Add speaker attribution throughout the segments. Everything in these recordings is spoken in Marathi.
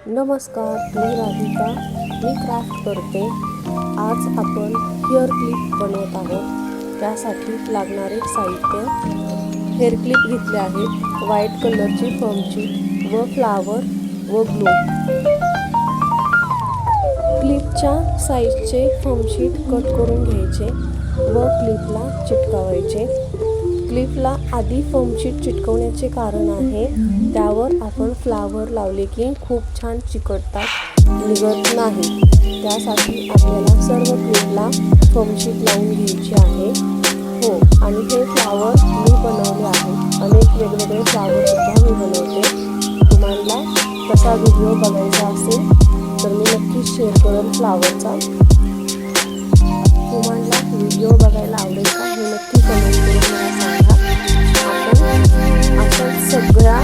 Speaker 1: नमस्कार, मी राधिका. मी क्राफ्ट करते. आज आपण हेअर क्लिप बनवत आहोत. त्यासाठी लागणारे साहित्य: हेअर क्लिप घेतले आहेत, व्हाईट कलरची फॉर्मची व फ्लावर व ग्लू. क्लिपच्या साईजचे फॉर्मशीट कट करून घ्यायचे व क्लिपला चिटकवायचे. क्लिपला आधी फॉर्मशीट चिटकवण्याचे कारण आहे, त्यावर आपण फ्लावर लावले की खूप छान चिकटतात, निघत नाही. त्यासाठी आपल्याला सर्व क्लिपला फॉर्मशीट लावून घ्यायची आहे. हो, आणि हे फ्लावर मी बनवले आहे. अनेक वेगवेगळे फ्लावर सुद्धा मी बनवते. तुम्हाला कसा व्हिडिओ बघायचा असेल तर मी नक्कीच शेअर करेन फ्लावरचा. तुम्हाला व्हिडिओ बघायला आवडेल का हे नक्की कमेंट करून मला सांगा. आपण अशा सगळ्या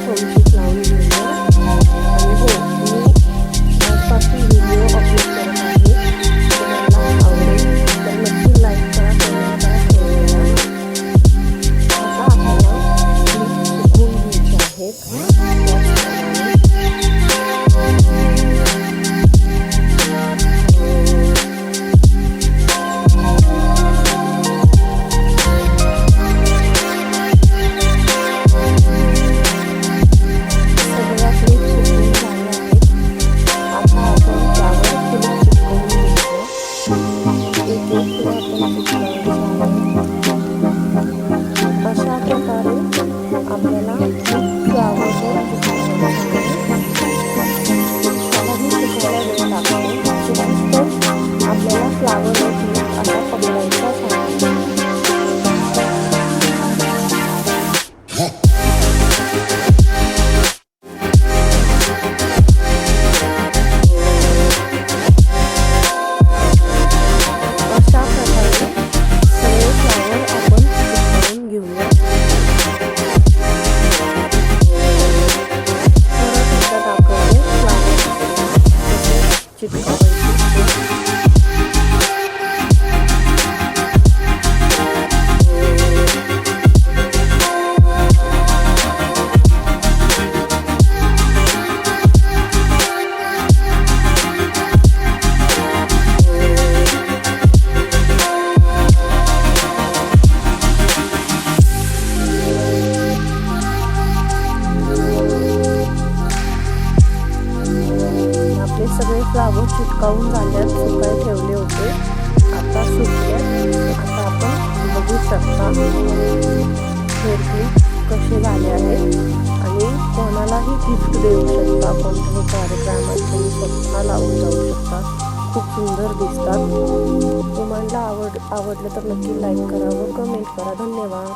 Speaker 1: फॉर्मशीट लावून घेऊया. आणि हो, मी आजपासून व्हिडिओ अपलोड करत आहे. तुम्हाला आवडेल तर नक्की लाईक करा, कमेंट करा, शेअर करा. आता आपल्याला क्लिप सुकवून घ्यायची आहेत. अशा प्रकारे आपल्याला फ्लावर आपल्याला फ्लावर असा पकडायचा आहे. सगळे फ्लावर चिटकावून झाल्यात, सुकाय ठेवले होते. आता सुकले. आता आपण बघू शकता हेअर क्लिप कसे झाले आहेत. आणि कोणालाही गिफ्ट देऊ शकता. कोणत्याही कार्यक्रमात तुम्ही स्वतः लावून जाऊ शकता. खूप सुंदर दिसतात. तुम्हाला आवडलं तर नक्की लाईक करा व कमेंट करा. धन्यवाद.